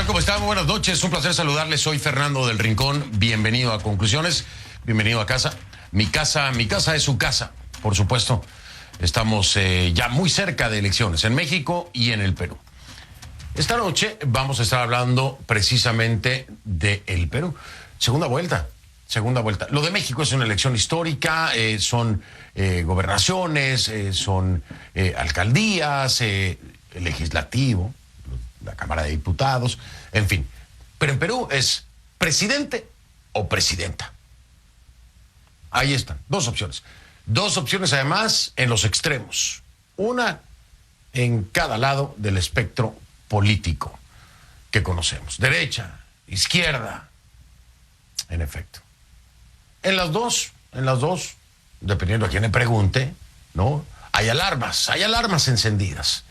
¿Cómo están? Muy buenas noches. Un placer saludarles. Soy Fernando del Rincón. Bienvenido a Conclusiones. Bienvenido a casa. Mi casa es su casa, por supuesto. Estamos ya muy cerca de elecciones en México y en el Perú. Esta noche vamos a estar hablando precisamente del Perú. Segunda vuelta. Lo de México es una elección histórica, son gobernaciones, son alcaldías, legislativo, la Cámara de Diputados, en fin. Pero en Perú es presidente o presidenta. Ahí están, dos opciones. Dos opciones además en los extremos. Una en cada lado del espectro político que conocemos. Derecha, izquierda, en efecto. En las dos, dependiendo a quién le pregunte, ¿no? Hay alarmas encendidas.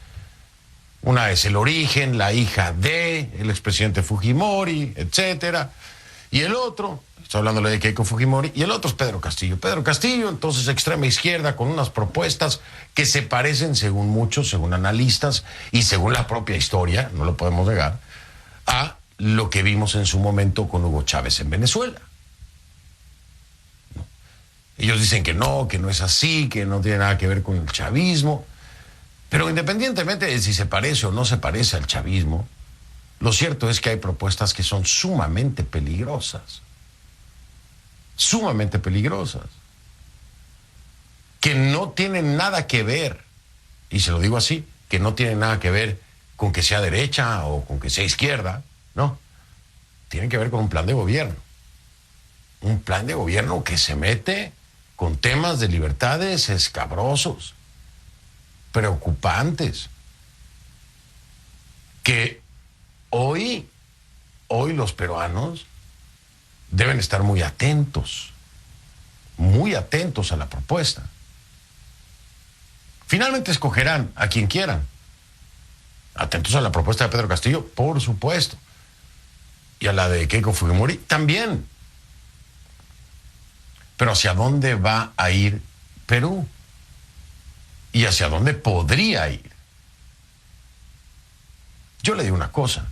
Una es el origen, la hija de el expresidente Fujimori, etcétera. Y el otro, estoy hablándole de Keiko Fujimori, y el otro es Pedro Castillo. Pedro Castillo, entonces extrema izquierda, con unas propuestas que se parecen, según muchos, según analistas, y según la propia historia, no lo podemos negar, a lo que vimos en su momento con Hugo Chávez en Venezuela. Ellos dicen que no es así, que no tiene nada que ver con el chavismo. Pero independientemente de si se parece o no se parece al chavismo, lo cierto es que hay propuestas que son sumamente peligrosas. Sumamente peligrosas. Que no tienen nada que ver, y se lo digo así, que no tienen nada que ver con que sea derecha o con que sea izquierda, no. Tienen que ver con un plan de gobierno. Un plan de gobierno que se mete con temas de libertades escabrosos, preocupantes, que hoy los peruanos deben estar muy atentos a la propuesta. Finalmente escogerán a quien quieran. Atentos a la propuesta de Pedro Castillo, por supuesto, y a la de Keiko Fujimori también. Pero ¿hacia dónde va a ir Perú? ¿Y hacia dónde podría ir? Yo le digo una cosa,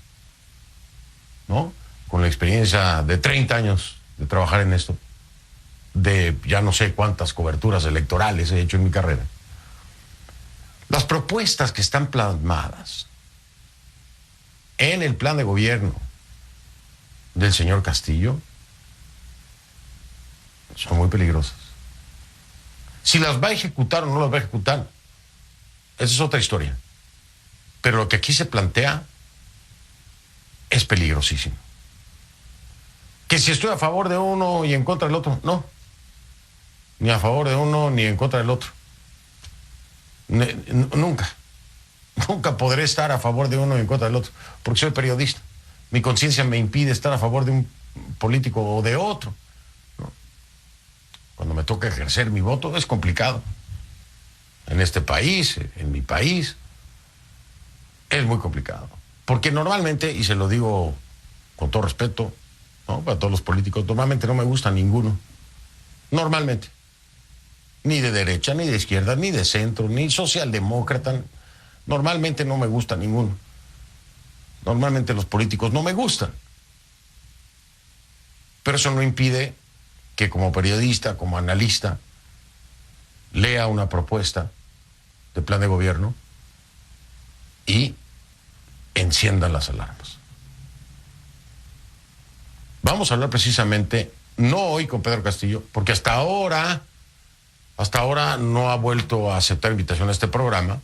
¿no? Con la experiencia de 30 años de trabajar en esto, de ya no sé cuántas coberturas electorales he hecho en mi carrera, las propuestas que están plasmadas en el plan de gobierno del señor Castillo son muy peligrosas. Si las va a ejecutar o no las va a ejecutar, esa es otra historia. Pero lo que aquí se plantea es peligrosísimo. Que si estoy a favor de uno y en contra del otro, no. Ni a favor de uno ni en contra del otro. Nunca podré estar a favor de uno y en contra del otro, porque soy periodista. Mi conciencia me impide estar a favor de un político o de otro. Cuando me toca ejercer mi voto es complicado. En este país, en mi país, es muy complicado. Porque normalmente, y se lo digo con todo respeto, ¿no?, para todos los políticos, normalmente no me gusta ninguno. Normalmente. Ni de derecha, ni de izquierda, ni de centro, ni socialdemócrata. Normalmente no me gusta ninguno. Normalmente los políticos no me gustan. Pero eso no impide que como periodista, como analista, lea una propuesta de plan de gobierno y enciendan las alarmas. Vamos a hablar precisamente, no hoy con Pedro Castillo, porque hasta ahora no ha vuelto a aceptar invitación a este programa,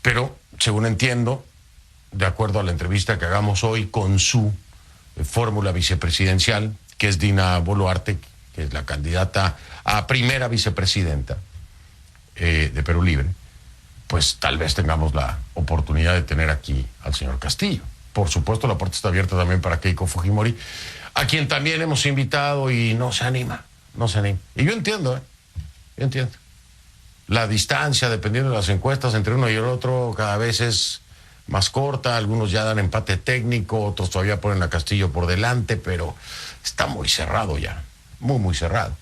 pero según entiendo, de acuerdo a la entrevista que hagamos hoy con su fórmula vicepresidencial, que es Dina Boluarte, que es la candidata a primera vicepresidenta de Perú Libre, pues tal vez tengamos la oportunidad de tener aquí al señor Castillo. Por supuesto, la puerta está abierta también para Keiko Fujimori, a quien también hemos invitado y no se anima. Y yo entiendo, yo entiendo. La distancia, dependiendo de las encuestas, entre uno y el otro, cada vez es más corta. Algunos ya dan empate técnico, otros todavía ponen a Castillo por delante, pero está muy cerrado ya, muy cerrado.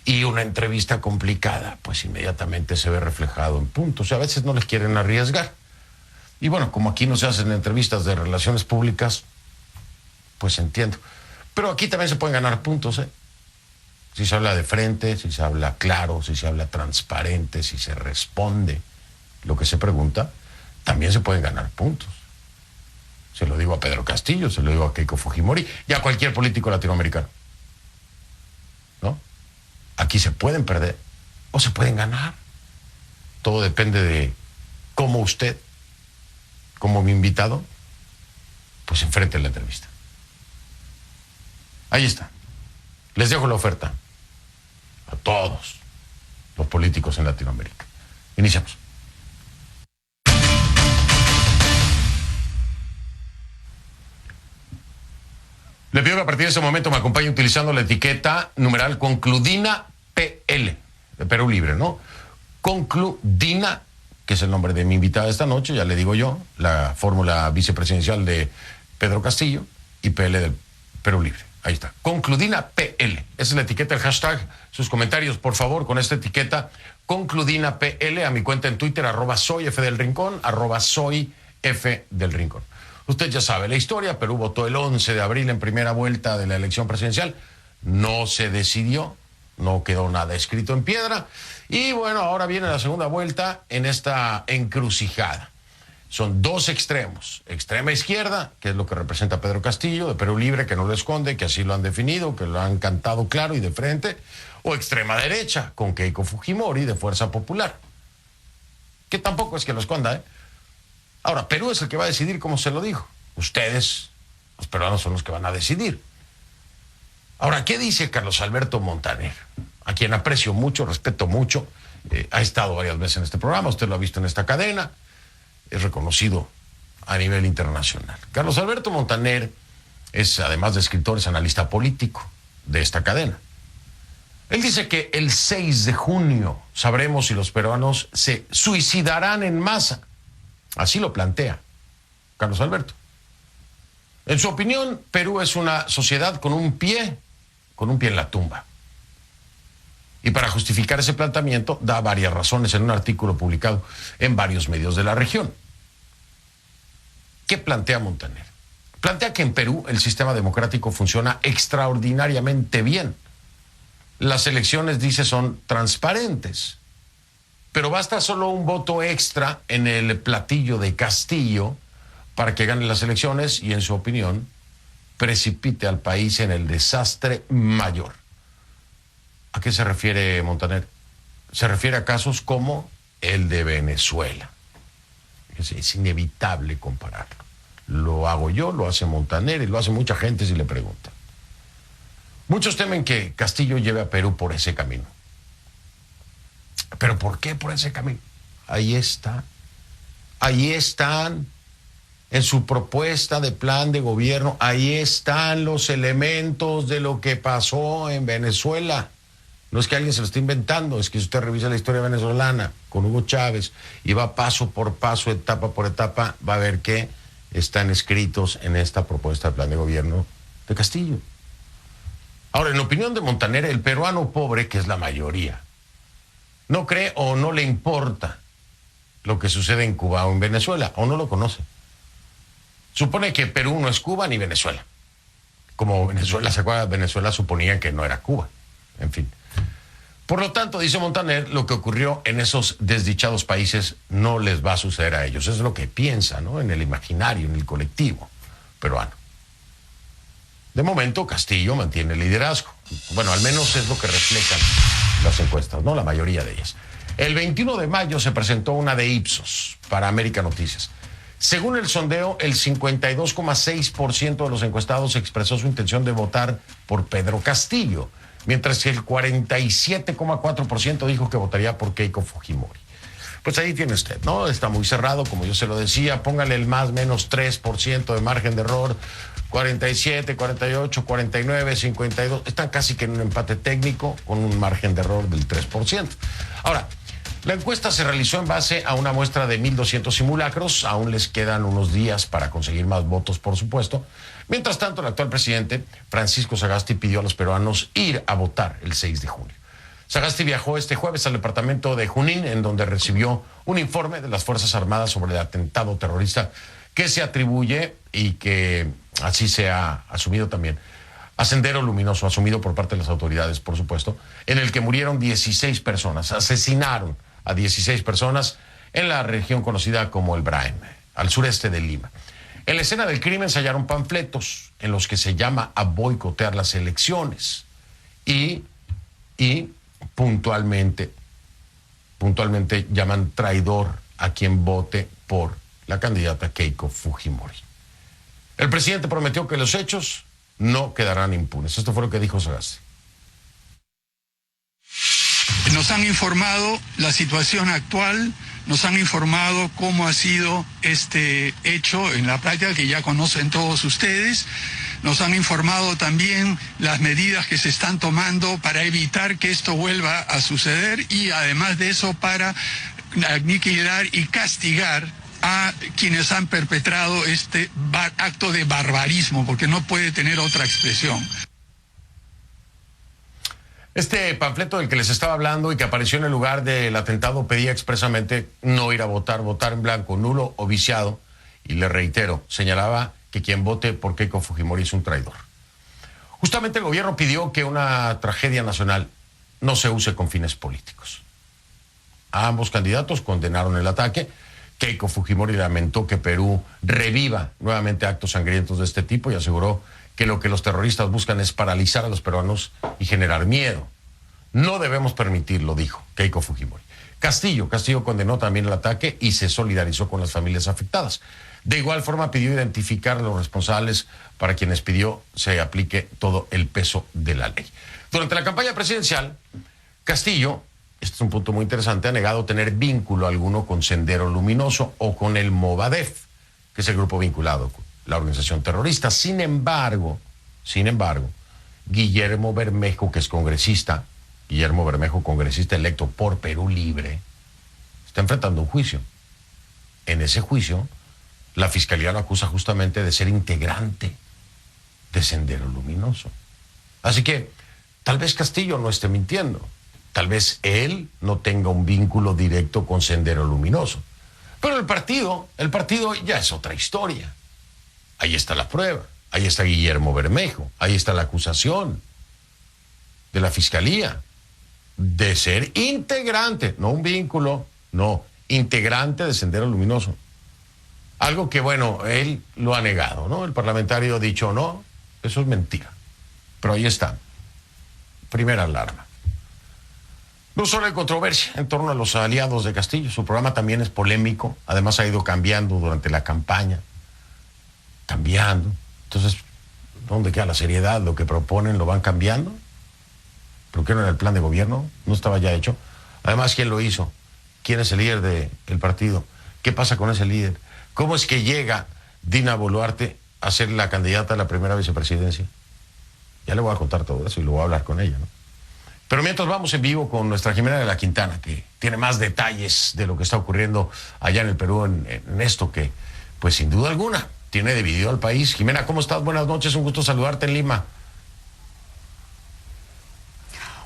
Y una entrevista complicada, pues inmediatamente se ve reflejado en puntos. Y a veces no les quieren arriesgar. Y bueno, como aquí no se hacen entrevistas de relaciones públicas, pues entiendo. Pero aquí también se pueden ganar puntos, ¿eh? Si se habla de frente, si se habla claro, si se habla transparente, si se responde lo que se pregunta, también se pueden ganar puntos. Se lo digo a Pedro Castillo, se lo digo a Keiko Fujimori y a cualquier político latinoamericano, ¿no? Aquí se pueden perder o se pueden ganar. Todo depende de cómo usted, como mi invitado, pues enfrente la entrevista. Ahí está. Les dejo la oferta a todos los políticos en Latinoamérica. Iniciamos. Le pido que a partir de ese momento me acompañe utilizando la etiqueta numeral Concludina PL, de Perú Libre, ¿no? Concludina, que es el nombre de mi invitada esta noche, ya le digo yo, la fórmula vicepresidencial de Pedro Castillo y PL del Perú Libre. Ahí está. Concludina PL. Esa es la etiqueta, el hashtag. Sus comentarios, por favor, con esta etiqueta. Concludina PL a mi cuenta en Twitter, @soyfdelrincón, @soyfdelrincón. Usted ya sabe la historia. Perú votó el 11 de abril en primera vuelta de la elección presidencial. No se decidió, no quedó nada escrito en piedra. Y bueno, ahora viene la segunda vuelta en esta encrucijada. Son dos extremos. Extrema izquierda, que es lo que representa Pedro Castillo, de Perú Libre, que no lo esconde, que así lo han definido, que lo han cantado claro y de frente. O extrema derecha, con Keiko Fujimori, de Fuerza Popular. Que tampoco es que lo esconda, ¿eh? Ahora, Perú es el que va a decidir, como se lo dijo. Ustedes, los peruanos, son los que van a decidir. Ahora, ¿qué dice Carlos Alberto Montaner? A quien aprecio mucho, respeto mucho. Ha estado varias veces en este programa, usted lo ha visto en esta cadena. Es reconocido a nivel internacional. Carlos Alberto Montaner es, además de escritor, es analista político de esta cadena. Él dice que el 6 de junio sabremos si los peruanos se suicidarán en masa. Así lo plantea Carlos Alberto. En su opinión, Perú es una sociedad con un pie en la tumba. Y para justificar ese planteamiento, da varias razones en un artículo publicado en varios medios de la región. ¿Qué plantea Montaner? Plantea que en Perú el sistema democrático funciona extraordinariamente bien. Las elecciones, dice, son transparentes. Pero basta solo un voto extra en el platillo de Castillo para que gane las elecciones y, en su opinión, precipite al país en el desastre mayor. ¿A qué se refiere Montaner? Se refiere a casos como el de Venezuela. Es inevitable compararlo. Lo hago yo, lo hace Montaner y lo hace mucha gente si le preguntan. Muchos temen que Castillo lleve a Perú por ese camino. ¿Pero por qué por ese camino? Ahí está. Ahí están, en su propuesta de plan de gobierno, ahí están los elementos de lo que pasó en Venezuela. No es que alguien se lo esté inventando, es que si usted revisa la historia venezolana con Hugo Chávez y va paso por paso, etapa por etapa, va a ver que están escritos en esta propuesta de plan de gobierno de Castillo. Ahora, en opinión de Montaner, el peruano pobre, que es la mayoría, no cree o no le importa lo que sucede en Cuba o en Venezuela, o no lo conoce. Supone que Perú no es Cuba ni Venezuela. Como Venezuela, ¿se acuerda? Venezuela suponía que no era Cuba. En fin. Por lo tanto, dice Montaner, lo que ocurrió en esos desdichados países no les va a suceder a ellos. Eso es lo que piensa, ¿no? En el imaginario, en el colectivo peruano. De momento, Castillo mantiene el liderazgo. Bueno, al menos es lo que reflejan las encuestas, ¿no? La mayoría de ellas. El 21 de mayo se presentó una de Ipsos para América Noticias. Según el sondeo, el 52,6% de los encuestados expresó su intención de votar por Pedro Castillo, mientras que el 47,4% dijo que votaría por Keiko Fujimori. Pues ahí tiene usted, ¿no? Está muy cerrado, como yo se lo decía. Póngale el más menos 3% de margen de error. 47, 48, 49, 52. Están casi que en un empate técnico con un margen de error del 3%. Ahora, la encuesta se realizó en base a una muestra de 1,200 simulacros. Aún les quedan unos días para conseguir más votos, por supuesto. Mientras tanto, el actual presidente, Francisco Sagasti, pidió a los peruanos ir a votar el 6 de junio. Sagasti viajó este jueves al departamento de Junín, en donde recibió un informe de las Fuerzas Armadas sobre el atentado terrorista que se atribuye, y que así se ha asumido también, a Sendero Luminoso, asumido por parte de las autoridades, por supuesto, en el que murieron 16 personas, asesinaron a 16 personas en la región conocida como el Braem, al sureste de Lima. En la escena del crimen se hallaron panfletos en los que se llama a boicotear las elecciones y puntualmente llaman traidor a quien vote por la candidata Keiko Fujimori. El presidente prometió que los hechos no quedarán impunes. Esto fue lo que dijo Sagasti. Nos han informado la situación actual, nos han informado cómo ha sido este hecho en la práctica, que ya conocen todos ustedes. Nos han informado también las medidas que se están tomando para evitar que esto vuelva a suceder, y además de eso para aniquilar y castigar a quienes han perpetrado este acto de barbarismo, porque no puede tener otra expresión. Este panfleto del que les estaba hablando y que apareció en el lugar del atentado pedía expresamente no ir a votar, votar en blanco, nulo o viciado, y le reitero, señalaba que quien vote por Keiko Fujimori es un traidor. Justamente el gobierno pidió que una tragedia nacional no se use con fines políticos. Ambos candidatos condenaron el ataque. Keiko Fujimori lamentó que Perú reviva nuevamente actos sangrientos de este tipo y aseguró que lo que los terroristas buscan es paralizar a los peruanos y generar miedo. No debemos permitirlo, dijo Keiko Fujimori. Castillo condenó también el ataque y se solidarizó con las familias afectadas. De igual forma pidió identificar a los responsables, para quienes pidió se aplique todo el peso de la ley. Durante la campaña presidencial, Castillo, este es un punto muy interesante, ha negado tener vínculo alguno con Sendero Luminoso o con el Movadef, que es el grupo vinculado con la organización terrorista. Sin embargo, Guillermo Bermejo, que es congresista, electo por Perú Libre, está enfrentando un juicio. En ese juicio, la Fiscalía lo acusa justamente de ser integrante de Sendero Luminoso. Así que tal vez Castillo no esté mintiendo. Tal vez él no tenga un vínculo directo con Sendero Luminoso. Pero el partido ya es otra historia. Ahí está la prueba. Ahí está Guillermo Bermejo. Ahí está la acusación de la Fiscalía de ser integrante, no un vínculo, no, integrante de Sendero Luminoso. Algo que, bueno, él lo ha negado, ¿no? El parlamentario ha dicho, no, eso es mentira. Pero ahí está. Primera alarma. No solo hay controversia en torno a los aliados de Castillo, su programa también es polémico, además ha ido cambiando durante la campaña, cambiando. Entonces, ¿dónde queda la seriedad? Lo que proponen lo van cambiando. ¿Pero qué no era el plan de gobierno? ¿No estaba ya hecho? Además, ¿quién lo hizo? ¿Quién es el líder del partido? ¿Qué pasa con ese líder? ¿Cómo es que llega Dina Boluarte a ser la candidata a la primera vicepresidencia? Ya le voy a contar todo eso y lo voy a hablar con ella, ¿no? Pero mientras vamos en vivo con nuestra Jimena de la Quintana, que tiene más detalles de lo que está ocurriendo allá en el Perú, en esto que, pues sin duda alguna, tiene dividido al país. Jimena, ¿cómo estás? Buenas noches, un gusto saludarte en Lima.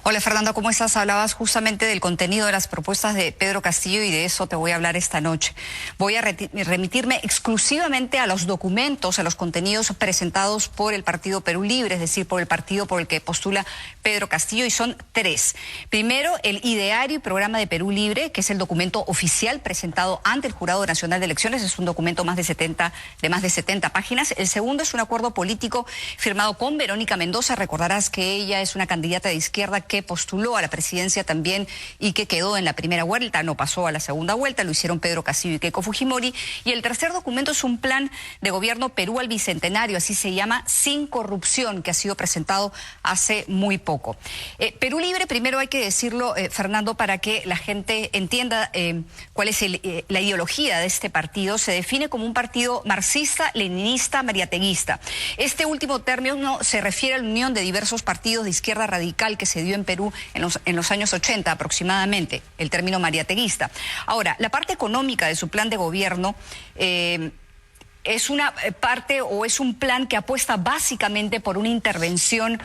Hola Fernando, ¿cómo estás? Hablabas justamente del contenido de las propuestas de Pedro Castillo y de eso te voy a hablar esta noche. Voy a remitirme exclusivamente a los documentos, a los contenidos presentados por el Partido Perú Libre, es decir, por el partido por el que postula Pedro Castillo, y son 3. Primero, el ideario y programa de Perú Libre, que es el documento oficial presentado ante el Jurado Nacional de Elecciones, es un documento de más de 70 páginas. El segundo es un acuerdo político firmado con Verónica Mendoza. Recordarás que ella es una candidata de izquierda que postuló a la presidencia también y que quedó en la primera vuelta, no pasó a la segunda vuelta, lo hicieron Pedro Castillo y Keiko Fujimori. Y el tercer documento es un plan de gobierno Perú al Bicentenario, así se llama, sin corrupción, que ha sido presentado hace muy poco. Perú Libre, primero hay que decirlo, Fernando, para que la gente entienda cuál es la ideología de este partido. Se define como un partido marxista, leninista, mariateguista. Este último término se refiere a la unión de diversos partidos de izquierda radical que se dio en Perú en los años 80 aproximadamente, el término mariateguista. Ahora, la parte económica de su plan de gobierno es una parte o es un plan que apuesta básicamente por una intervención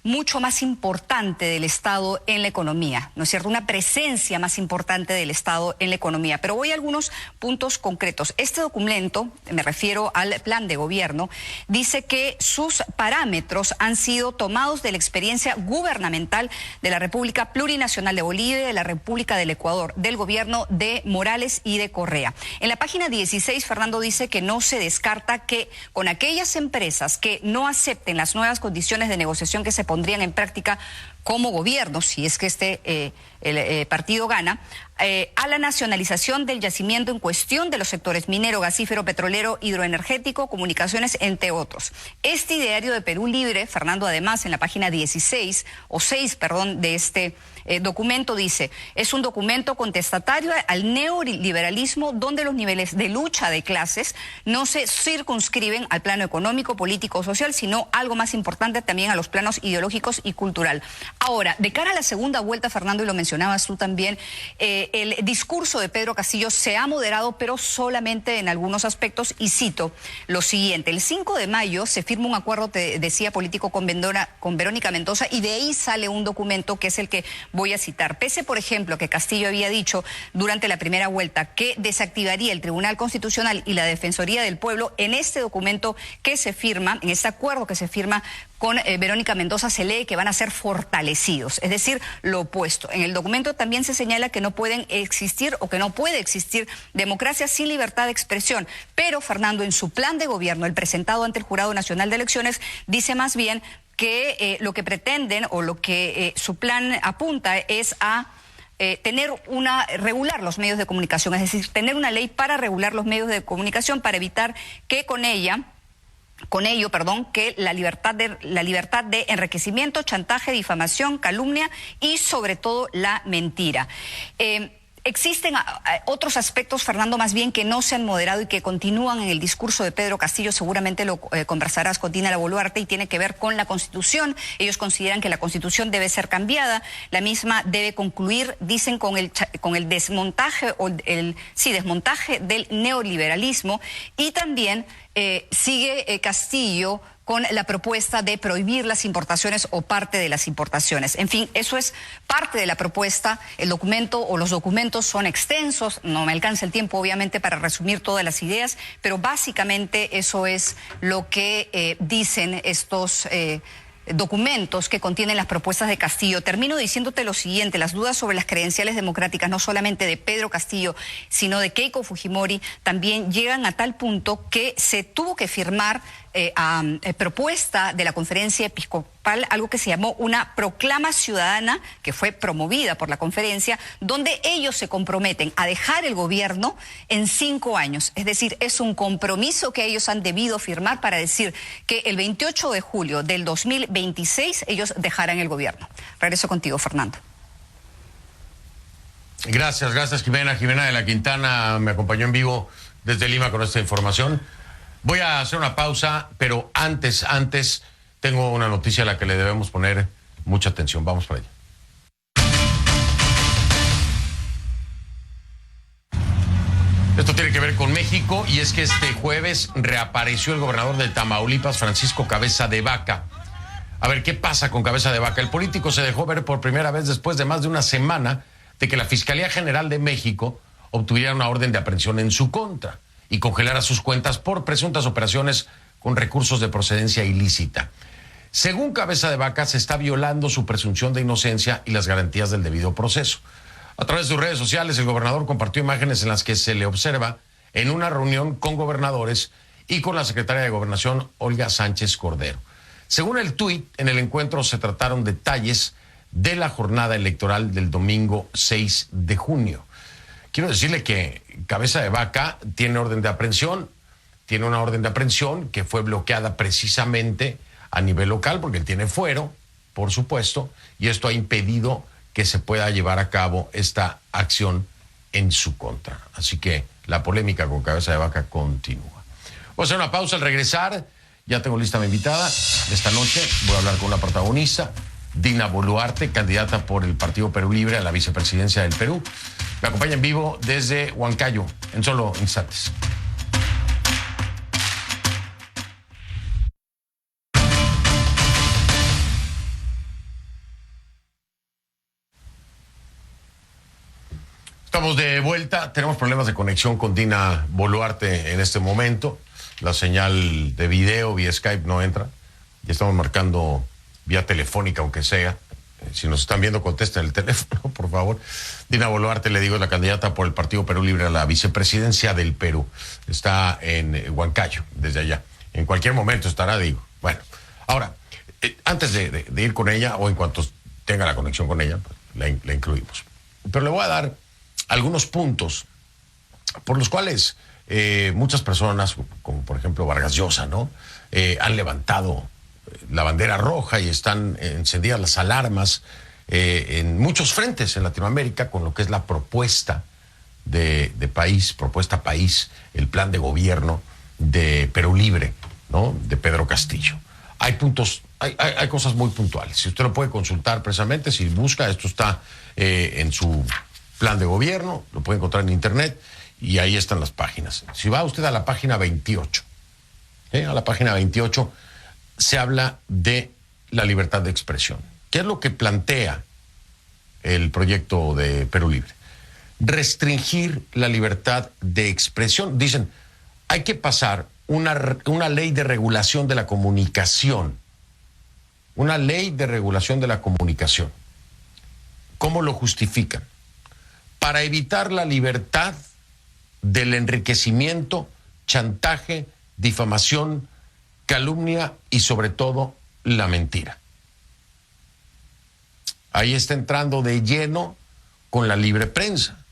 mucho más importante del Estado en la economía, ¿no es cierto? Una presencia más importante del Estado en la economía. Pero voy a algunos puntos concretos. Este documento, me refiero al plan de gobierno, dice que sus parámetros han sido tomados de la experiencia gubernamental de la República Plurinacional de Bolivia y de la República del Ecuador, del gobierno de Morales y de Correa. En la página 16, Fernando dice que no se descarta que con aquellas empresas que no acepten las nuevas condiciones de negociación que se pondrían en práctica como gobierno, si es que el partido gana, a la nacionalización del yacimiento en cuestión de los sectores minero, gasífero, petrolero, hidroenergético, comunicaciones, entre otros. Este ideario de Perú Libre, Fernando, además, en la página 6, de este documento dice, es un documento contestatario al neoliberalismo donde los niveles de lucha de clases no se circunscriben al plano económico, político o social, sino algo más importante también a los planos ideológicos y cultural. Ahora, de cara a la segunda vuelta, Fernando, y lo mencionabas tú también, el discurso de Pedro Castillo se ha moderado, pero solamente en algunos aspectos, y cito lo siguiente. El 5 de mayo se firma un acuerdo, te decía, político con Verónica Mendoza, y de ahí sale un documento que es el que voy a citar. Pese, por ejemplo, que Castillo había dicho durante la primera vuelta que desactivaría el Tribunal Constitucional y la Defensoría del Pueblo, en este documento que se firma, en este acuerdo que se firma con Verónica Mendoza, se lee que van a ser fortalecidos, es decir, lo opuesto. En el documento también se señala que no pueden existir o que no puede existir democracia sin libertad de expresión. Pero, Fernando, en su plan de gobierno, el presentado ante el Jurado Nacional de Elecciones, dice más bien que lo que pretenden o lo que su plan apunta es a regular los medios de comunicación, es decir, tener una ley para regular los medios de comunicación para evitar que con ello, que la libertad de enriquecimiento, chantaje, difamación, calumnia y sobre todo la mentira. Existen otros aspectos, Fernando, más bien que no se han moderado y que continúan en el discurso de Pedro Castillo. Seguramente lo conversarás con Dina Boluarte, y tiene que ver con la Constitución. Ellos consideran que la Constitución debe ser cambiada, la misma debe concluir, dicen, con el desmontaje desmontaje del neoliberalismo, y también sigue Castillo con la propuesta de prohibir las importaciones o parte de las importaciones. En fin, eso es parte de la propuesta. El documento o los documentos son extensos, no me alcanza el tiempo obviamente para resumir todas las ideas, pero básicamente eso es lo que dicen estos documentos que contienen las propuestas de Castillo. Termino diciéndote lo siguiente: las dudas sobre las credenciales democráticas, no solamente de Pedro Castillo, sino de Keiko Fujimori, también llegan a tal punto que se tuvo que firmar a propuesta de la Conferencia Episcopal algo que se llamó una proclama ciudadana, que fue promovida por la conferencia, donde ellos se comprometen a dejar el gobierno en 5 años. Es decir, es un compromiso que ellos han debido firmar para decir que el 28 de julio del 2026 ellos dejarán el gobierno. Regreso contigo, Fernando. Gracias, Jimena. Jimena de la Quintana me acompañó en vivo desde Lima con esta información. Voy a hacer una pausa, pero antes tengo una noticia a la que le debemos poner mucha atención. Vamos para allá. Esto tiene que ver con México, y es que este jueves reapareció el gobernador de Tamaulipas, Francisco Cabeza de Vaca. A ver, ¿qué pasa con Cabeza de Vaca? El político se dejó ver por primera vez después de más de una semana de que la Fiscalía General de México obtuviera una orden de aprehensión en su contra y congelara sus cuentas por presuntas operaciones con recursos de procedencia ilícita. Según Cabeza de Vaca, se está violando su presunción de inocencia y las garantías del debido proceso. A través de sus redes sociales, el gobernador compartió imágenes en las que se le observa en una reunión con gobernadores y con la secretaria de Gobernación, Olga Sánchez Cordero. Según el tuit, en el encuentro se trataron detalles de la jornada electoral del domingo 6 de junio. Quiero decirle que Cabeza de Vaca tiene orden de aprehensión, tiene una orden de aprehensión que fue bloqueada precisamente a nivel local porque él tiene fuero, por supuesto, y esto ha impedido que se pueda llevar a cabo esta acción en su contra. Así que la polémica con Cabeza de Vaca continúa. Voy a hacer una pausa. Al regresar, ya tengo lista mi invitada. Esta noche voy a hablar con una protagonista, Dina Boluarte, candidata por el Partido Perú Libre a la vicepresidencia del Perú. Me acompaña en vivo desde Huancayo, en solo instantes. Estamos de vuelta. Tenemos problemas de conexión con Dina Boluarte en este momento. La señal de video vía Skype no entra. Y estamos marcando vía telefónica, aunque sea. Si nos están viendo, contesten el teléfono, por favor. Dina Boluarte, le digo, es la candidata por el Partido Perú Libre a la vicepresidencia del Perú. Está en Huancayo, desde allá. En cualquier momento estará, digo. Bueno, ahora, antes de ir con ella, o en cuanto tenga la conexión con ella, pues, la incluimos. Pero le voy a dar algunos puntos por los cuales muchas personas, como por ejemplo Vargas Llosa, ¿no? Han levantado la bandera roja y están encendidas las alarmas en muchos frentes en Latinoamérica con lo que es la propuesta de país, propuesta país, el plan de gobierno de Perú Libre, ¿no? De Pedro Castillo. Hay puntos, hay cosas muy puntuales. Si usted lo puede consultar precisamente, si busca, esto está en su plan de gobierno, lo puede encontrar en internet y ahí están las páginas. Si va usted a la página 28, a la página 28 se habla de la libertad de expresión. ¿Qué es lo que plantea el proyecto de Perú Libre? Restringir la libertad de expresión. Dicen, hay que pasar una ley de regulación de la comunicación. Una ley de regulación de la comunicación. ¿Cómo lo justifican? Para evitar la libertad del enriquecimiento, chantaje, difamación, calumnia y sobre todo la mentira. Ahí está entrando de lleno con la libre prensa.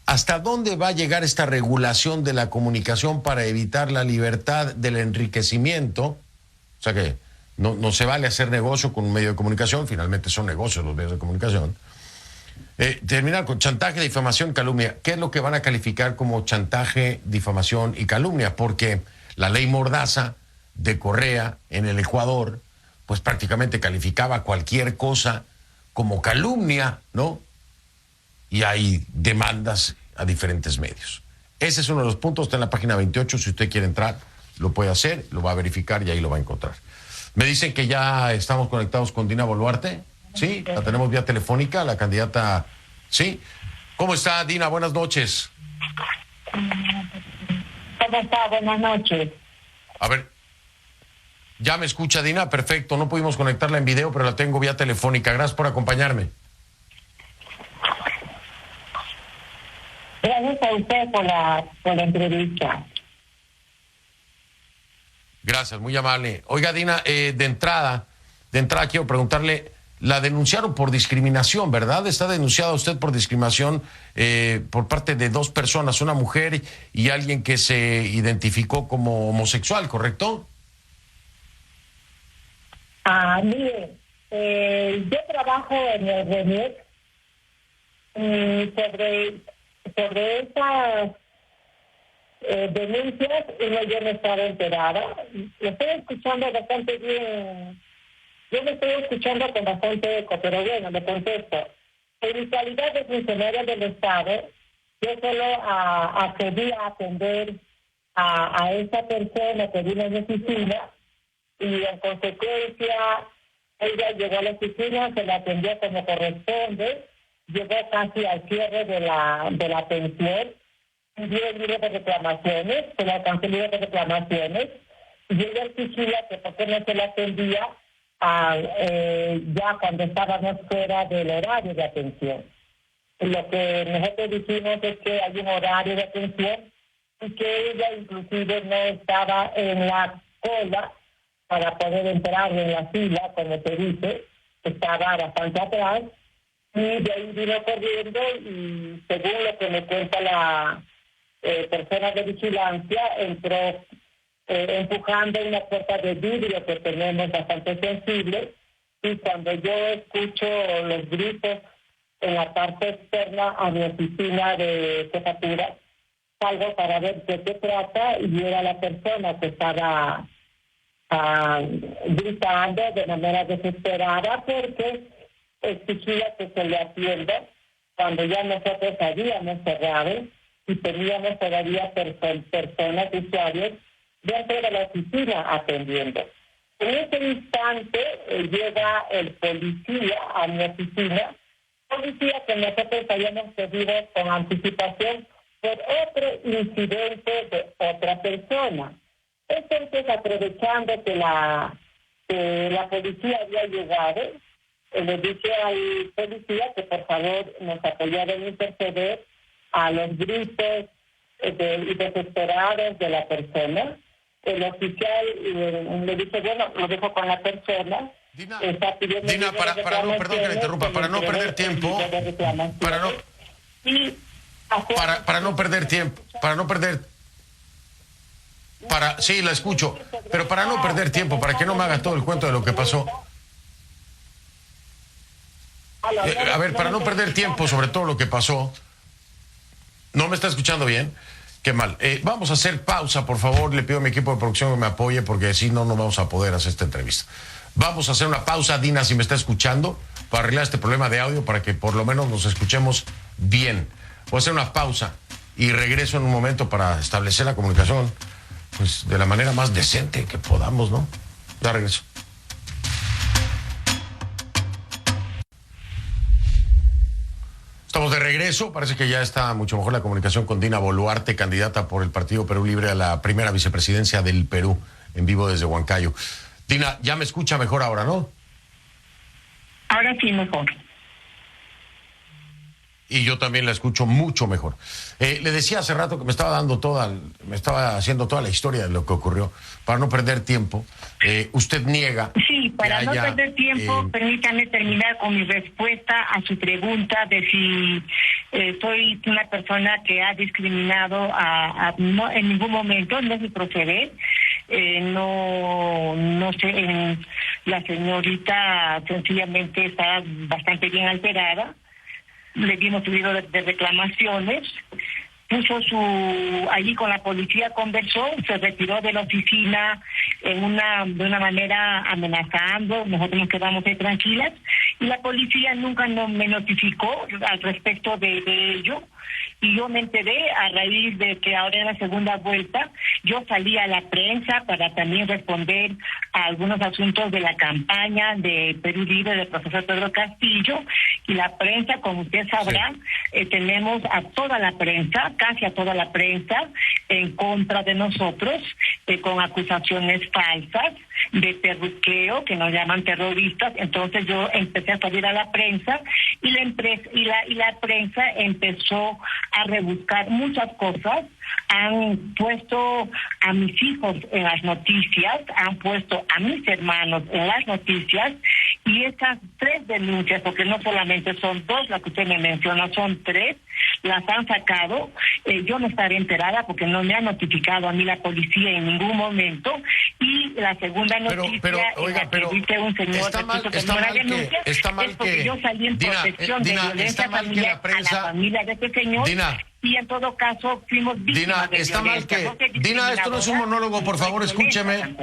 ¿Hasta dónde va a llegar esta regulación de la comunicación para evitar la libertad del enriquecimiento? O sea que no se vale hacer negocio con un medio de comunicación, finalmente son negocios los medios de comunicación. Terminar con chantaje, difamación, calumnia. ¿Qué es lo que van a calificar como chantaje, difamación y calumnia? Porque la ley Mordaza de Correa en el Ecuador, pues prácticamente calificaba cualquier cosa como calumnia, ¿no? Y hay demandas a diferentes medios. Ese es uno de los puntos, está en la página 28, si usted quiere entrar, lo puede hacer, lo va a verificar y ahí lo va a encontrar. Me dicen que ya estamos conectados con Dina Boluarte. Sí, la tenemos vía telefónica, la candidata. Sí. ¿Cómo está, Dina? Buenas noches. ¿Cómo está? Buenas noches. A ver, ¿ya me escucha, Dina? Perfecto, no pudimos conectarla en video, pero la tengo vía telefónica. Gracias por acompañarme. Gracias a usted por la entrevista. Gracias, muy amable. Oiga, Dina, de entrada quiero preguntarle, la denunciaron por discriminación, ¿verdad? Está denunciada usted por discriminación por parte de dos personas, una mujer y alguien que se identificó como homosexual, ¿correcto? Mire, yo trabajo en el RENIEC sobre esas denuncias, yo no estaba enterada. Lo estoy escuchando bastante bien. Yo me estoy escuchando con bastante eco, pero bueno, le contesto. En mi calidad de funcionaria del Estado, yo solo accedí a atender a esa persona que vino a mi oficina y en consecuencia ella llegó a la oficina, se la atendió como corresponde, llegó casi al cierre de la atención, pidió el libro de reclamaciones, se le alcanzó el libro de reclamaciones, y ella exigía que por qué no se la atendía ya cuando estábamos fuera del horario de atención. Lo que nosotros dijimos es que hay un horario de atención y que ella inclusive no estaba en la cola para poder entrar en la fila, como te dice, estaba bastante atrás, y de ahí vino corriendo y según lo que me cuenta la persona de vigilancia, entró empujando una puerta de vidrio que tenemos bastante sensible, y cuando yo escucho los gritos en la parte externa a mi oficina de jefatura, salgo para ver de qué trata y era la persona que estaba gritando de manera desesperada porque exigía que se le atienda cuando ya nosotros habíamos cerrado y teníamos todavía personas, usuarios, dentro de la oficina atendiendo. En ese instante llega el policía a mi oficina policía que nosotros habíamos pedido con anticipación por otro incidente de otra persona. Entonces, aprovechando que la policía había llegado, le dije al policía que por favor nos apoyara en interceder a los gritos y desesperados de la persona. El oficial le dice, bueno, lo dejo con la persona. Dina, perdón que le interrumpa, para no perder tiempo, sí, la escucho, pero para no perder tiempo, para que no me haga todo el cuento de lo que pasó. A ver, para no perder tiempo sobre todo lo que pasó. ¿No me está escuchando bien? Qué mal. Vamos a hacer pausa, por favor. Le pido a mi equipo de producción que me apoye porque si no, no vamos a poder hacer esta entrevista. Vamos a hacer una pausa, Dina, si me está escuchando, para arreglar este problema de audio, para que por lo menos nos escuchemos bien. Voy a hacer una pausa y regreso en un momento para establecer la comunicación, pues, de la manera más decente que podamos, ¿no? Ya regreso. Estamos de regreso, parece que ya está mucho mejor la comunicación con Dina Boluarte, candidata por el Partido Perú Libre a la primera vicepresidencia del Perú, en vivo desde Huancayo. Dina, ya me escucha mejor ahora, ¿no? Ahora sí, mejor. Y yo también la escucho mucho mejor. Le decía hace rato que me estaba haciendo toda la historia de lo que ocurrió. Para no perder tiempo, usted niega. Sí, para no perder tiempo, permítame terminar con mi respuesta a su pregunta de si soy una persona que ha discriminado no, en ningún momento, no es mi proceder. No sé, la señorita sencillamente está bastante bien alterada. Le dimos un libro de reclamaciones, puso allí con la policía, conversó, se retiró de la oficina de una manera amenazando, nosotros nos quedamos ahí tranquilas, y la policía nunca me notificó al respecto de ello, y yo me enteré a raíz de que ahora en la segunda vuelta yo salí a la prensa para también responder a algunos asuntos de la campaña de Perú Libre del profesor Pedro Castillo, y la prensa, como usted sabrá, tenemos a toda la prensa, casi a toda la prensa, en contra de nosotros, con acusaciones falsas de terruqueo, que nos llaman terroristas. Entonces yo empecé a salir a la prensa y la prensa empezó a rebuscar muchas cosas. Han puesto a mis hijos en las noticias, han puesto a mis hermanos en las noticias, y estas 3 denuncias, porque no solamente son 2 las que usted me menciona, son 3, las han sacado. Yo no estaré enterada porque no me ha notificado a mí la policía en ningún momento. Y la segunda noticia, dice un señor porque yo salí en protección de violencia familiar a la familia de este señor. Dina, y en todo caso fuimos víctimas de violencia. Dina, esto no es un monólogo, por favor, escúcheme.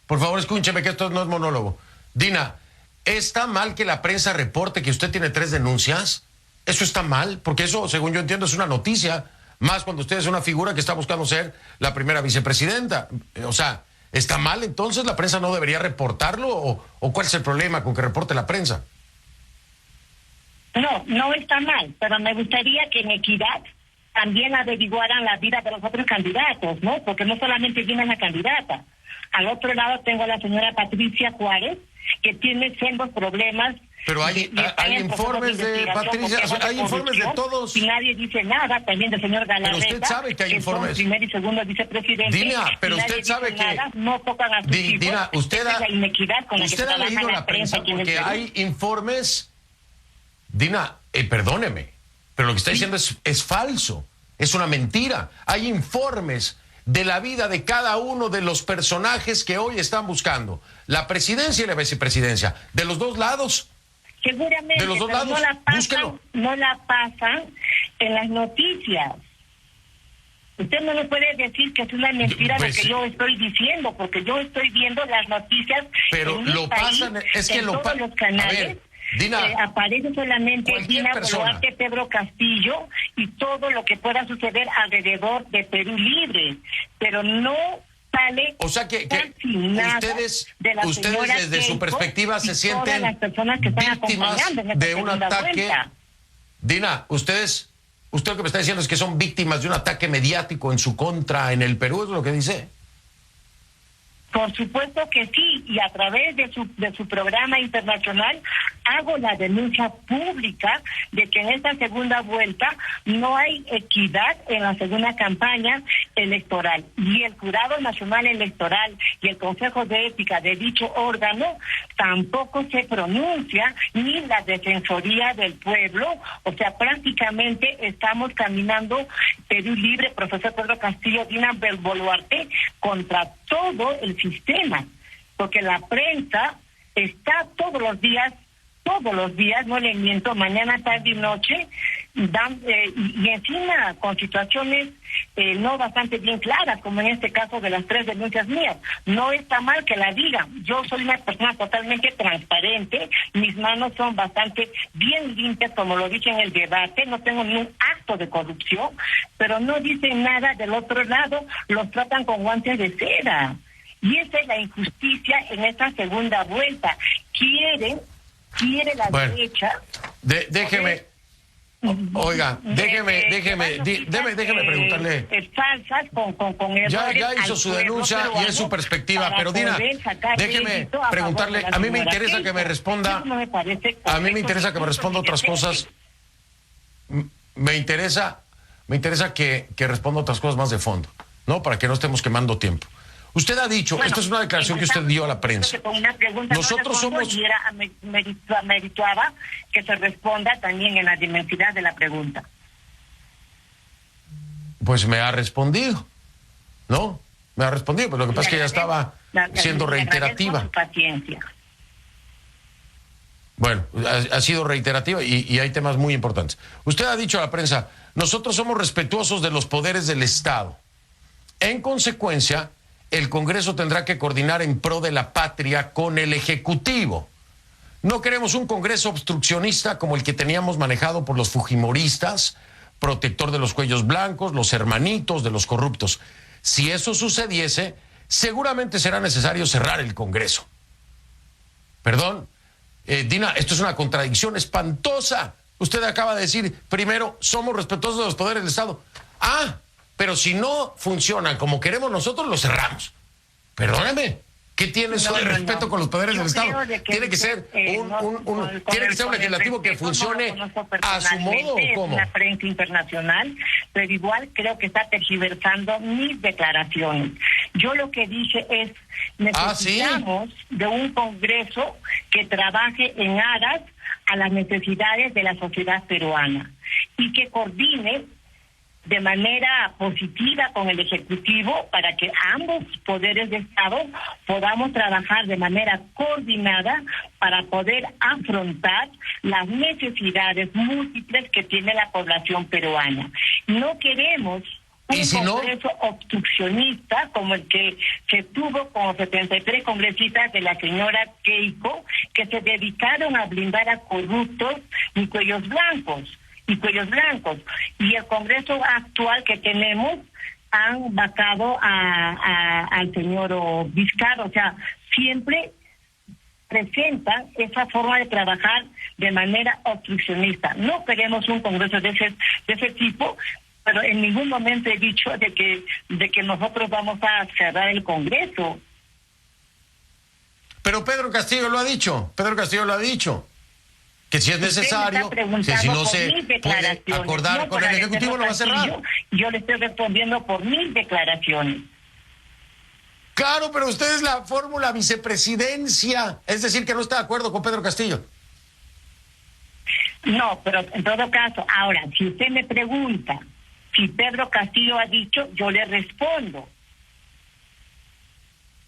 Por favor, escúcheme que esto no es monólogo. Dina, ¿está mal que la prensa reporte que usted tiene 3 denuncias? ¿Eso está mal? Porque eso, según yo entiendo, es una noticia. Más cuando usted es una figura que está buscando ser la primera vicepresidenta. O sea, ¿está mal entonces? ¿La prensa no debería reportarlo? ¿O cuál es el problema con que reporte la prensa? No está mal, pero me gustaría que en Equidad también averiguaran la vida de los otros candidatos, ¿no? Porque no solamente viene la candidata. Al otro lado tengo a la señora Patricia Juárez, que tiene sendos problemas. Pero hay informes de Patricia, hay informes de todos. Y nadie dice nada, también del señor Galarreta. Pero usted sabe que hay informes. Que son primer y segundo vicepresidente. Dina, pero usted sabe que nada, no tocan a sus hijos. Dina, usted la inequidad con usted ha leído la prensa porque hay informes. Dina, perdóneme, pero lo que está diciendo es falso, es una mentira. Hay informes de la vida de cada uno de los personajes que hoy están buscando la presidencia y la vicepresidencia, de los 2 lados. Seguramente, de los 2 lados, no la pasan en las noticias. Usted no me puede decir que es una mentira lo que yo estoy diciendo, porque yo estoy viendo las noticias. Pero en lo país, pasan, es que en lo todos los canales. A ver, Dina, aparece solamente Dina Boluarte, Pedro Castillo y todo lo que pueda suceder alrededor de Perú Libre, pero no sale O sea que casi nada ustedes de la señora desde su Keiko perspectiva se y sienten todas las personas que están víctimas acompañando en esta de un segunda ataque. vuelta. Dina, usted lo que me está diciendo es que son víctimas de un ataque mediático en su contra en el Perú, ¿es lo que dice? Por supuesto que sí, y a través de su programa internacional hago la denuncia pública de que en esta segunda vuelta no hay equidad en la segunda campaña electoral. Y el Jurado Nacional Electoral y el Consejo de Ética de dicho órgano tampoco se pronuncia, ni la Defensoría del Pueblo. O sea, prácticamente estamos caminando Perú Libre, profesor Pedro Castillo, Dina Boluarte, contra todo el sistema, porque la prensa está todos los días, no le miento, mañana, tarde y noche, y encima con situaciones no bastante bien claras, como en este caso de las 3 denuncias mías. No está mal que la digan, yo soy una persona totalmente transparente, mis manos son bastante bien limpias, como lo dije en el debate, no tengo ni un acto de corrupción, pero no dicen nada del otro lado, los tratan con guantes de seda. Y esa es la injusticia en esta segunda vuelta. Quiere la derecha. Déjeme. Oiga, déjeme preguntarle. Falsas con errores. Ya hizo su denuncia y es su perspectiva, pero Dina, déjeme preguntarle, a mí me interesa que me responda. A mí me interesa que me responda otras cosas. Me interesa que responda otras cosas más de fondo, ¿no? Para que no estemos quemando tiempo. Usted ha dicho, esta es una declaración que usted dio a la prensa. Nosotros somos... Y era merituaba que se responda también en la dimensidad de la pregunta. Pues me ha respondido, ¿no? Me ha respondido, pero lo que pasa es que ya estaba siendo reiterativa. Paciencia. Bueno, ha sido reiterativa y hay temas muy importantes. Usted ha dicho a la prensa, nosotros somos respetuosos de los poderes del Estado. En consecuencia, el Congreso tendrá que coordinar en pro de la patria con el Ejecutivo. No queremos un Congreso obstruccionista como el que teníamos manejado por los fujimoristas, protector de los cuellos blancos, los hermanitos de los corruptos. Si eso sucediese, seguramente será necesario cerrar el Congreso. Perdón, Dina, esto es una contradicción espantosa. Usted acaba de decir, primero, somos respetuosos de los poderes del Estado. Pero si no funcionan como queremos nosotros, los cerramos. Perdóname, ¿qué tiene eso de respeto con los poderes del Estado? Tiene que ser tiene que ser un legislativo que funcione a su modo, ¿o cómo? Una prensa internacional, pero igual creo que está tergiversando mis declaraciones. Yo lo que dije es, necesitamos de un Congreso que trabaje en aras a las necesidades de la sociedad peruana y que coordine de manera positiva con el Ejecutivo para que ambos poderes de Estado podamos trabajar de manera coordinada para poder afrontar las necesidades múltiples que tiene la población peruana. No queremos un Congreso obstruccionista como el que se tuvo con 73 congresistas de la señora Keiko, que se dedicaron a blindar a corruptos y cuellos blancos. Y el Congreso actual que tenemos han vacado al señor Vizcarra. O sea, siempre presentan esa forma de trabajar de manera obstruccionista. No queremos un Congreso de ese tipo, pero en ningún momento he dicho de que nosotros vamos a cerrar el Congreso. Pero Pedro Castillo lo ha dicho. Que si es necesario, que si no se puede acordar con el Ejecutivo, lo va a cerrar. Yo le estoy respondiendo por mis declaraciones. Claro, pero usted es la fórmula vicepresidencia. Es decir, que no está de acuerdo con Pedro Castillo. No, pero en todo caso, ahora, si usted me pregunta si Pedro Castillo ha dicho, yo le respondo.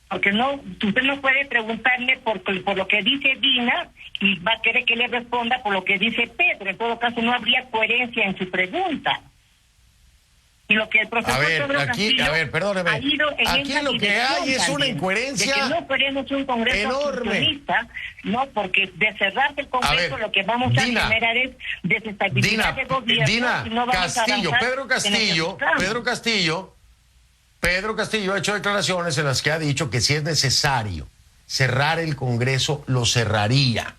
Porque usted no puede preguntarme por lo que dice Dina y va a querer que le responda por lo que dice Pedro. En todo caso, no habría coherencia en su pregunta. Y lo que el profesor Pedro Castillo perdóneme. ha ido en aquí esa lo que hay es una incoherencia de que no queremos un Congreso obstruccionista, no, porque de cerrarse el Congreso lo que vamos a generar es desestabilidad de gobierno y no vamos a avanzar. Pedro Pedro Castillo ha hecho declaraciones en las que ha dicho que si es necesario cerrar el Congreso, lo cerraría.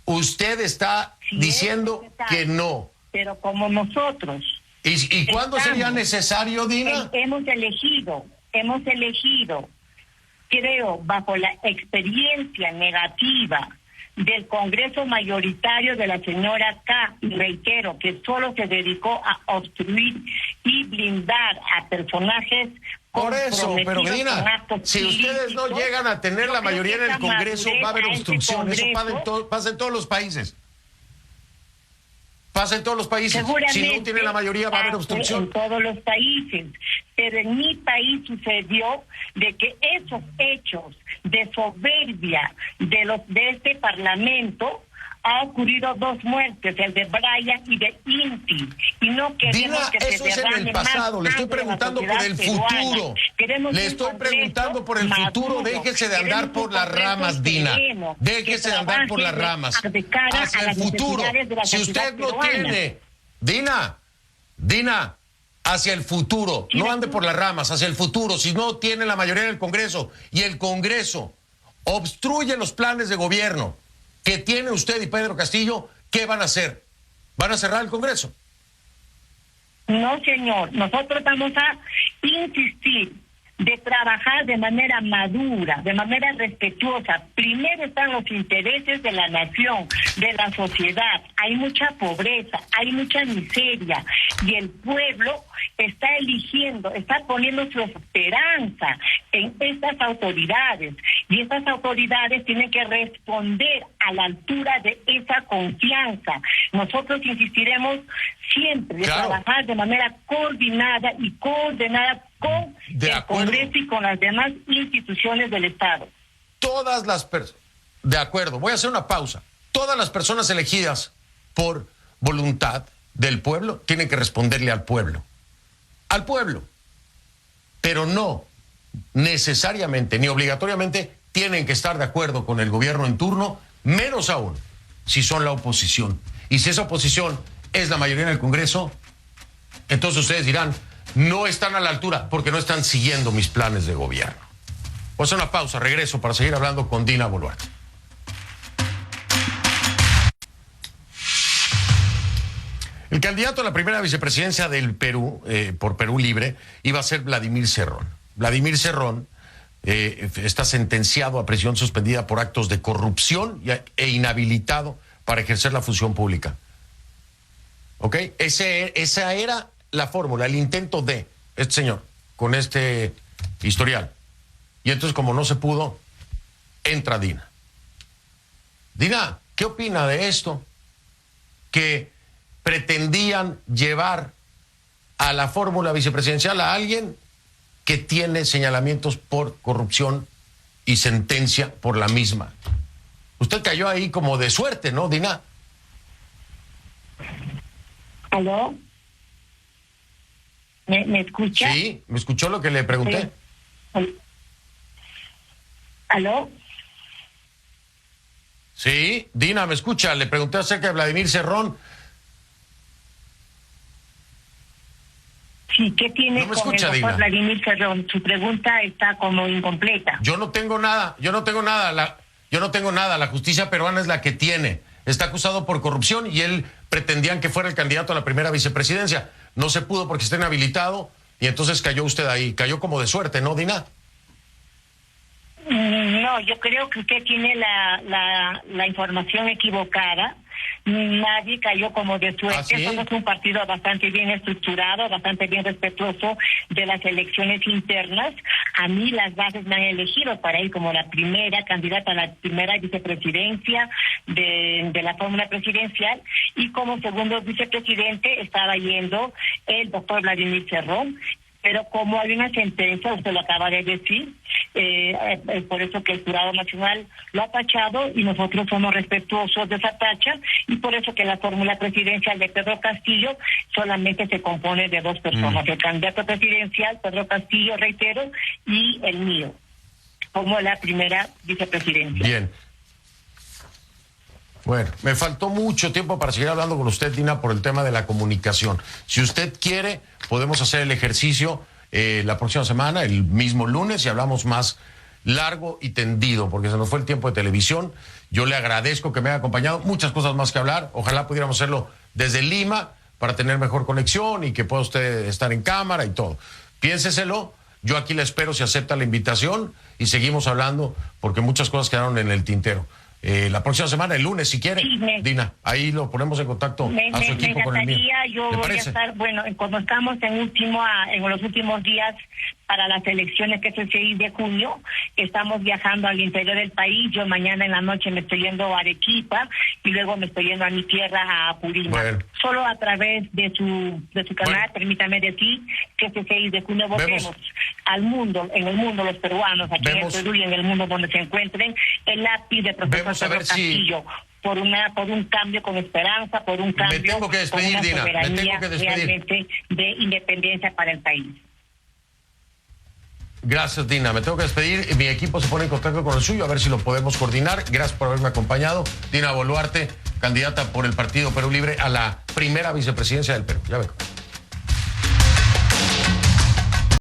Usted está diciendo que no. Pero como nosotros... ¿Y cuándo sería necesario, Dina? Hemos elegido, creo, bajo la experiencia negativa del Congreso mayoritario de la señora K, y reitero que solo se dedicó a obstruir y blindar a personajes. Por eso, pero Dina, si ustedes no llegan a tener la mayoría en el Congreso, va a haber obstrucción. Eso pasa en todos los países. Pasa en todos los países. Si no tiene la mayoría, va a haber obstrucción. En todos los países. Pero en mi país sucedió de que esos hechos de soberbia de este Parlamento ha ocurrido 2 muertes, el de Brian y de Inti, y no queremos Dina, que se eso es en el pasado. Le estoy preguntando por el futuro. Le estoy preguntando por el futuro. Déjese de andar por las ramas, Dina. Déjese de andar por las ramas. Hacia el futuro. Si usted no tiene, Dina, hacia el futuro. No ande por las ramas, hacia el futuro. Si no tiene la mayoría en el Congreso y el Congreso obstruye los planes de gobierno que tiene usted y Pedro Castillo, ¿qué van a hacer? ¿Van a cerrar el Congreso? No, señor. Nosotros vamos a insistir de trabajar de manera madura, de manera respetuosa. Primero están los intereses de la nación, de la sociedad. Hay mucha pobreza, hay mucha miseria, y el pueblo está eligiendo, está poniendo su esperanza en estas autoridades, y estas autoridades tienen que responder a la altura de esa confianza. Nosotros insistiremos siempre de trabajar de manera coordinada y coordenada con el Congreso y con las demás instituciones del Estado. Todas las personas, de acuerdo, voy a hacer una pausa. Todas las personas elegidas por voluntad del pueblo tienen que responderle al pueblo. Al pueblo. Pero no necesariamente ni obligatoriamente tienen que estar de acuerdo con el gobierno en turno, menos aún si son la oposición. Y si esa oposición es la mayoría en el Congreso, entonces ustedes dirán, no están a la altura porque no están siguiendo mis planes de gobierno. Voy a hacer una pausa, regreso para seguir hablando con Dina Boluarte. El candidato a la primera vicepresidencia del Perú, por Perú Libre, iba a ser Vladimir Cerrón. Vladimir Cerrón está sentenciado a prisión suspendida por actos de corrupción e inhabilitado para ejercer la función pública. ¿Ok? Esa era la fórmula, el intento de este señor con este historial. Y entonces, como no se pudo, entra Dina. Dina, ¿qué opina de esto? Que pretendían llevar a la fórmula vicepresidencial a alguien que tiene señalamientos por corrupción y sentencia por la misma. Usted cayó ahí como de suerte, ¿no, Dina? ¿Aló? ¿Me escucha? Sí, ¿me escuchó lo que le pregunté? ¿Aló? Sí, Dina, ¿me escucha? Le pregunté acerca de Vladimir Cerrón. Sí, ¿qué tiene no me con escucha, el doctor Dina. Vladimir Cerrón? Su pregunta está como incompleta. Yo no tengo nada. La justicia peruana es la que tiene. Está acusado por corrupción y él pretendían que fuera el candidato a la primera vicepresidencia. No se pudo porque está inhabilitado y entonces cayó usted ahí. Cayó como de suerte, ¿no, Dina? No, yo creo que usted tiene la información equivocada. Nadie cayó como de suerte. ¿Ah, sí? Somos un partido bastante bien estructurado, bastante bien respetuoso de las elecciones internas. A mí las bases me han elegido para ir como la primera candidata a la primera vicepresidencia de la fórmula presidencial, y como segundo vicepresidente estaba yendo el doctor Vladimir Cerrón. Pero como hay una sentencia, usted lo acaba de decir, es por eso que el Jurado Nacional lo ha tachado y nosotros somos respetuosos de esa tacha, y por eso que la fórmula presidencial de Pedro Castillo solamente se compone de 2 personas, el candidato presidencial, Pedro Castillo, reitero, y el mío, como la primera vicepresidencia. Bien. Bueno, me faltó mucho tiempo para seguir hablando con usted, Dina, por el tema de la comunicación. Si usted quiere, podemos hacer el ejercicio la próxima semana, el mismo lunes, y hablamos más largo y tendido, porque se nos fue el tiempo de televisión. Yo le agradezco que me haya acompañado. Muchas cosas más que hablar. Ojalá pudiéramos hacerlo desde Lima para tener mejor conexión y que pueda usted estar en cámara y todo. Piénseselo. Yo aquí le espero si acepta la invitación y seguimos hablando porque muchas cosas quedaron en el tintero. La próxima semana, el lunes, si quiere, sí, Dina, ahí lo ponemos en contacto a su equipo con el mío. Yo voy a estar, bueno, como estamos en los últimos días para las elecciones, que es el 6 de junio, estamos viajando al interior del país. Yo mañana en la noche me estoy yendo a Arequipa y luego me estoy yendo a mi tierra, a Apurímac. Bueno. Solo a través de su canal, bueno, permítame decir que este 6 de junio votemos al mundo, en el mundo, los peruanos, aquí en el Perú y en el mundo donde se encuentren, el lápiz de profesor Pedro Castillo. Por un cambio con esperanza, por un cambio con una soberanía realmente de independencia para el país. Gracias, Dina. Me tengo que despedir. Mi equipo se pone en contacto con el suyo a ver si lo podemos coordinar. Gracias por haberme acompañado. Dina Boluarte, candidata por el Partido Perú Libre a la primera vicepresidencia del Perú. Ya veo.